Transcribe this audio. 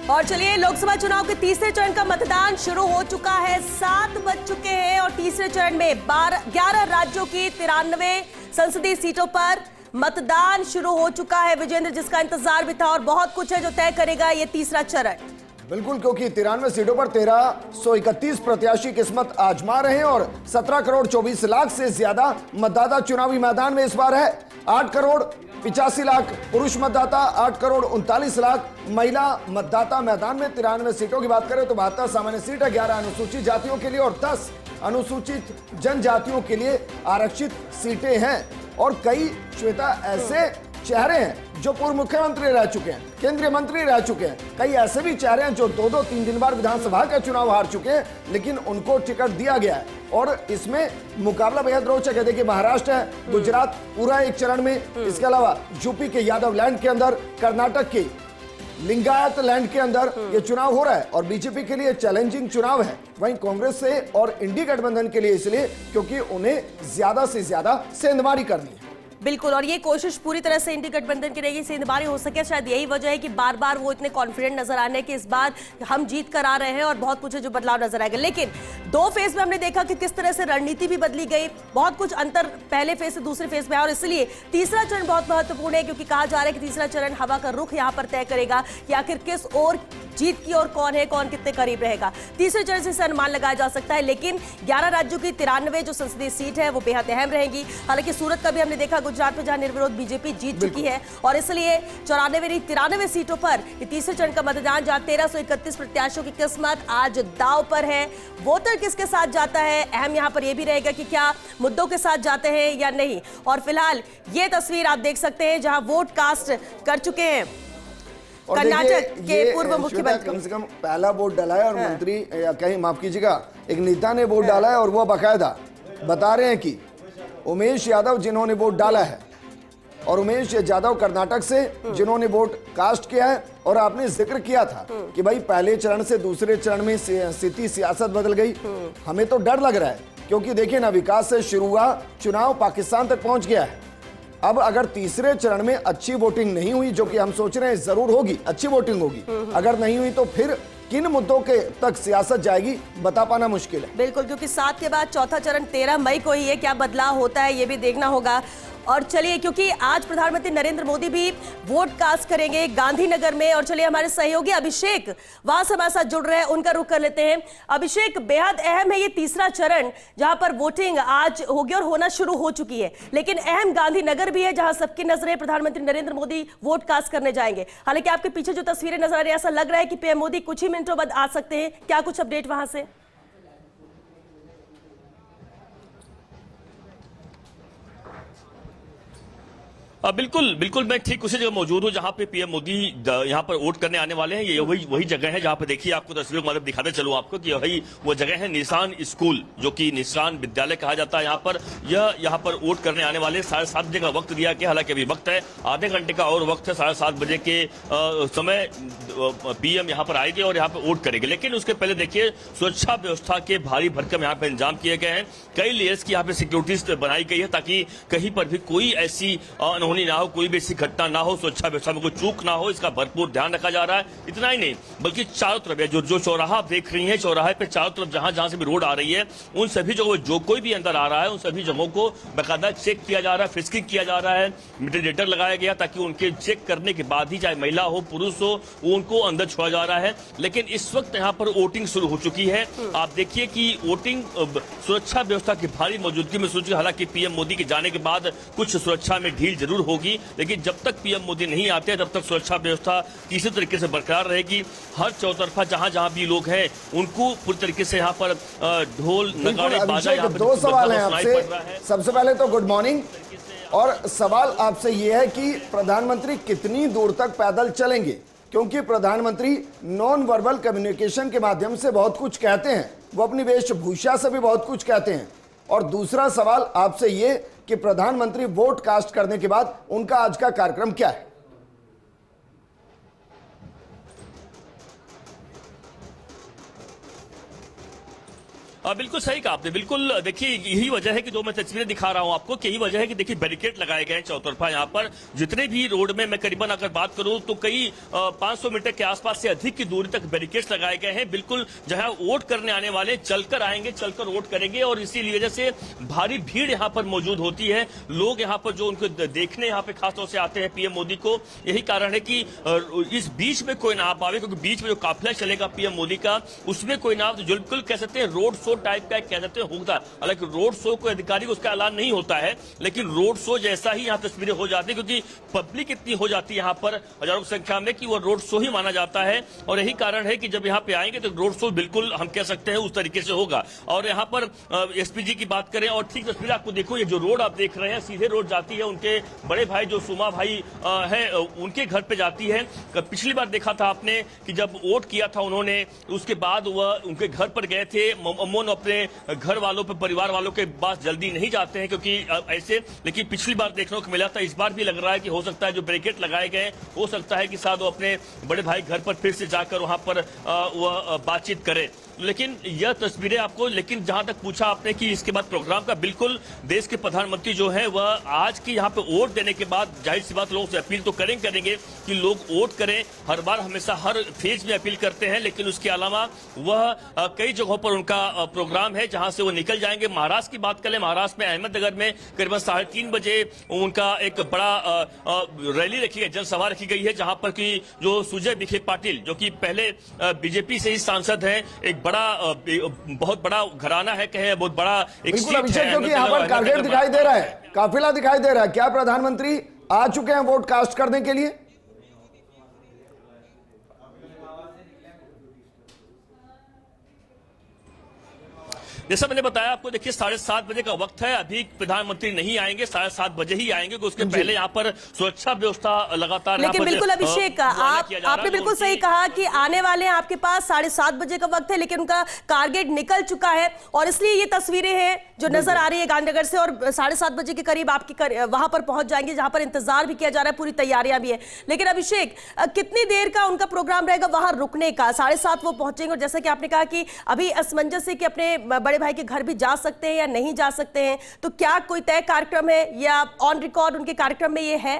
और चलिए, लोकसभा चुनाव के तीसरे चरण का मतदान शुरू हो चुका है। 7 बज चुके हैं और तीसरे चरण में 11 राज्यों की 93 संसदीय सीटों पर मतदान शुरू हो चुका है। विजेंद्र, जिसका इंतजार भी था और बहुत कुछ है जो तय करेगा ये तीसरा चरण। बिल्कुल, क्योंकि 93 सीटों पर 1331 प्रत्याशी किस्मत आजमा रहे हैं और 17 करोड़ 24 लाख से ज्यादा मतदाता चुनावी मैदान में इस बार है। 8 करोड़ 85 लाख पुरुष मतदाता, 8 करोड़ 39 लाख महिला मतदाता मैदान में। 93 सीटों की बात करें तो 72 सामान्य सीट है, 11 अनुसूचित जातियों के लिए और 10 अनुसूचित जनजातियों के लिए आरक्षित सीटें हैं। और कई, श्वेता, ऐसे चेहरे हैं जो पूर्व मुख्यमंत्री रह चुके हैं, केंद्रीय मंत्री रह चुके हैं। कई ऐसे भी चेहरे हैं जो 2-2, 3 बार विधानसभा का चुनाव हार चुके हैं, लेकिन उनको टिकट दिया गया है। और इसमें मुकाबला बेहद रोचक है। देखिए, महाराष्ट्र है, गुजरात पूरा एक चरण में, इसके अलावा यूपी के यादव लैंड के अंदर, कर्नाटक के लिंगायत लैंड के अंदर ये चुनाव हो रहा है। और बीजेपी के लिए चैलेंजिंग चुनाव है, वहीं कांग्रेस से और इंडी गठबंधन के लिए इसलिए क्योंकि उन्हें ज्यादा से ज्यादा सेंधमारी करनी है। बिल्कुल, और ये कोशिश पूरी तरह से इंडी गठबंधन की रहेगी, सेंधमारी हो सके। शायद यही वजह है कि बार बार वो इतने कॉन्फिडेंट नजर आने कि इस बार हम जीत कर आ रहे हैं और बहुत कुछ है जो बदलाव नजर आएगा। लेकिन 2 फेज में हमने देखा कि किस तरह से रणनीति भी बदली गई, बहुत कुछ अंतर पहले फेज से दूसरे फेज में है। और इसलिए तीसरा चरण बहुत महत्वपूर्ण है, क्योंकि कहा जा रहा है कि तीसरा चरण हवा का रुख यहाँ पर तय करेगा कि आखिर किस ओर जीत की और कौन है, कौन कितने करीब रहेगा। तीसरे चरण से अनुमान लगाया जा सकता है, लेकिन 11 राज्यों की 93 जो संसदीय सीट है वो बेहद अहम रहेगी। हालांकि सूरत का भी हमने देखा, गुजरात में जहां निर्विरोध बीजेपी जीत चुकी है, और इसलिए 93 सीटों पर तीसरे चरण का मतदान, जहां 1331 प्रत्याशियों की किस्मत आज दांव पर है। वोटर किसके साथ जाता है, अहम यहां पर यह भी रहेगा कि क्या मुद्दों के साथ जाते हैं या नहीं। और फिलहाल ये तस्वीर आप देख सकते हैं जहां वोट कास्ट कर चुके हैं कर्नाटक के पूर्व मुख्यमंत्री। कम से कम पहला वोट डाला है और मंत्री, या कहीं माफ कीजिएगा, एक नेता ने वोट डाला है और वो बाकायदा बता रहे हैं कि उमेश यादव जिन्होंने वोट डाला है, और उमेश यादव कर्नाटक से जिन्होंने वोट कास्ट किया है। और आपने जिक्र किया था कि भाई पहले चरण से दूसरे चरण में स्थिति, सियासत बदल गई। हमें तो डर लग रहा है, क्योंकि देखिए ना, विकास से शुरू हुआ चुनाव पाकिस्तान तक पहुंच गया है। अब अगर तीसरे चरण में अच्छी वोटिंग नहीं हुई, जो कि हम सोच रहे हैं जरूर होगी, अच्छी वोटिंग होगी, अगर नहीं हुई तो फिर किन मुद्दों के तक सियासत जाएगी बता पाना मुश्किल है। बिल्कुल, क्योंकि 7 के बाद चौथा चरण 13 मई को ही है। क्या बदलाव होता है ये भी देखना होगा। और चलिए, क्योंकि आज प्रधानमंत्री नरेंद्र मोदी भी वोट कास्ट करेंगे गांधीनगर में, और चलिए हमारे सहयोगी अभिषेक वहां से हमारे साथ जुड़ रहे हैं, उनका रुख कर लेते हैं। अभिषेक, बेहद अहम है ये तीसरा चरण, जहां पर वोटिंग आज होगी और होना शुरू हो चुकी है, लेकिन अहम गांधीनगर भी है जहां सबकी नजरें प्रधानमंत्री नरेंद्र मोदी वोट कास्ट करने जाएंगे। हालांकि आपके पीछे जो तस्वीरें नजर आ रही है, ऐसा लग रहा है कि पीएम मोदी कुछ ही मिनटों बाद आ सकते हैं। क्या कुछ अपडेट वहां से? बिल्कुल बिल्कुल, मैं ठीक उसी जगह मौजूद हूँ जहाँ पे पीएम मोदी यहाँ पर वोट करने आने वाले हैं। ये वही जगह है जहाँ पे देखिए, आपको तस्वीरों को मतलब दिखाते चलूँ आपको कि वही वो जगह है, निशान स्कूल, जो कि निशान विद्यालय कहा जाता है। यहाँ पर यहाँ पर वोट करने आने वाले 7:30 बजे का वक्त दिया गया। हालांकि अभी वक्त है, आधे घंटे का और वक्त है। 7:30 बजे के समय पीएम यहाँ पर आएंगे और यहाँ पर वोट करेंगे। लेकिन उसके पहले देखिए, सुरक्षा व्यवस्था के भारी भरकम यहाँ पे इंतजाम किए गए हैं। कई लेयर्स की यहाँ पे सिक्योरिटीज बनाई गई है, ताकि कहीं पर भी कोई ऐसी होनी ना हो, कोई भी ऐसी घटना ना हो, सुरक्षा व्यवस्था में कोई चूक ना हो, इसका भरपूर ध्यान रखा जा रहा है। इतना ही नहीं, बल्कि चारों तरफ जो चौराहा आप देख रही हैं, चौराहे पे चारों तरफ जहां से भी रोड आ रही है, उन सभी जगहों जो कोई भी अंदर आ रहा है, उन सभी जगहों को बाकायदा चेक किया जा रहा है, फ्रिस्किंग किया जा रहा है, मीटर डिटेक्टर लगाया गया, ताकि उनके चेक करने के बाद ही, चाहे महिला हो पुरुष हो, उनको अंदर छोड़ा जा रहा है। लेकिन इस वक्त यहाँ पर वोटिंग शुरू हो चुकी है। आप देखिए कि वोटिंग सुरक्षा व्यवस्था की भारी मौजूदगी में शुरू। हालांकि पीएम मोदी के जाने के बाद कुछ सुरक्षा में ढील जरूर होगी, लेकिन जब तक पीएम मोदी नहीं आते तब तक सुरक्षा व्यवस्था किसी तरीके से बरकरार रहेगी। हर चौतरफा जहां भी लोग हैं, उनको पूरी तरीके से यहाँ पर ढोल नगाड़े बाजा। 2 सवाल हैं आपसे। सबसे पहले तो गुड मॉर्निंग, और सवाल आपसे ये है कि प्रधानमंत्री कितनी दूर तक पैदल चलेंगे, क्योंकि प्रधानमंत्री नॉन वर्बल कम्युनिकेशन के माध्यम से बहुत कुछ कहते हैं, वो अपनी वेशभूषा से भी बहुत कुछ कहते हैं। और दूसरा सवाल आपसे ये कि प्रधानमंत्री वोट कास्ट करने के बाद उनका आज का कार्यक्रम क्या है? बिल्कुल सही कहा आपने। बिल्कुल देखिए, यही वजह है कि जो मैं तस्वीरें दिखा रहा हूं आपको, यही वजह है कि देखिए बैरिकेड लगाए गए हैं चौतरफा। यहाँ पर जितने भी रोड में मैं करीबन अगर बात करूं तो कई 500 मीटर के आसपास से अधिक की दूरी तक बैरिकेड्स लगाए गए हैं। बिल्कुल जहां वोट करने आने वाले चलकर आएंगे, चलकर वोट करेंगे, और इसी वजह से भारी भीड़ यहाँ पर मौजूद होती है। लोग यहाँ पर जो उनको देखने यहाँ पे खासतौर से आते हैं पीएम मोदी को, यही कारण है कि इस बीच में कोई ना आ पावे, क्योंकि बीच में जो काफिला चलेगा पीएम मोदी का उसमें कोई ना, तो बिल्कुल कह सकते हैं रोड शो टाइप का कह सकते हैं होगा। हालांकि रोड शो को आधिकारिक उसका ऐलान नहीं होता है, लेकिन रोड शो जैसा ही यहाँ तस्वीरें हो जाती है, क्योंकि पब्लिक इतनी हो जाती है यहाँ पर हजारों की संख्या में कि वो रोड शो ही माना जाता है। और यही कारण है कि जब यहाँ पे आएंगे तो रोड शो बिल्कुल हम कह सकते हैं उस तरीके से होगा। और यहाँ पर एसपीजी की बात करें और ठीक तस्वीर आपको देखो, ये जो रोड आप देख रहे हैं सीधे रोड जाती है उनके बड़े भाई जो सुमा भाई है उनके घर पे जाती है। पिछली बार देखा था आपने कि जब वोट किया था उन्होंने, उसके बाद वह उनके घर पर गए थे। अमूमन अपने घर वालों पर, परिवार वालों के पास जल्दी नहीं जाते हैं क्योंकि ऐसे, लेकिन पिछली बार देखने को मिला था। इस बार भी लग रहा है कि हो सकता है जो बैरिकेड लगाए गए हो सकता है कि शायद वो अपने बड़े भाई घर पर फिर से जाकर वहां पर वह बातचीत करे। लेकिन यह तस्वीरें आपको, लेकिन जहां तक पूछा आपने कि इसके बाद प्रोग्राम का, बिल्कुल देश के प्रधानमंत्री जो है वह आज की यहाँ पे वोट देने के बाद जाहिर सी बात लोगों से अपील तो करेंगे कि लोग वोट करें। हर बार हमेशा हर फेज में अपील करते हैं, लेकिन उसके अलावा वह कई जगहों पर उनका प्रोग्राम है जहां से वो निकल जाएंगे। महाराष्ट्र की बात करें, महाराष्ट्र में अहमदनगर में करीबन 3:30 बजे उनका एक बड़ा रैली रखी गई, जनसभा रखी गई है, जहां पर की जो सुजय विखे पाटिल जो कि पहले बीजेपी से ही सांसद है, एक बड़ा बहुत बड़ा घराना है, कहे बहुत बड़ा एक बिल्कुल अभिषेक, क्योंकि यहाँ पर कारगेट दिखाई दे रहा है, काफिला दिखाई दे रहा है, क्या प्रधानमंत्री आ चुके हैं वोट कास्ट करने के लिए? जैसा मैंने बताया आपको, देखिए 7:30 बजे का वक्त है, अभी प्रधानमंत्री नहीं आएंगे, 7:30 बजे ही आएंगे, उसके पहले यहाँ पर सुरक्षा व्यवस्था लगातार। लेकिन बिल्कुल अभिषेक, आपने बिल्कुल सही कहा कि आने वाले हैं आपके पास, 7:30 बजे का वक्त है, लेकिन उनका टारगेट निकल चुका है और इसलिए ये तस्वीरें हैं जो नजर आ रही है गांधीनगर से, और 7:30 बजे के करीब आपके वहां पर पहुंच जाएंगे जहां पर इंतजार भी किया जा रहा है, पूरी तैयारियां भी है। लेकिन अभिषेक, कितनी देर का उनका प्रोग्राम रहेगा वहां रुकने का? 7:30 वो पहुंचेंगे, और जैसा कि आपने कहा कि अभी असमंजस है कि अपने बड़े भाई के घर भी जा सकते हैं या नहीं जा सकते हैं, तो क्या कोई तय कार्यक्रम है या ऑन रिकॉर्ड उनके कार्यक्रम में ये है?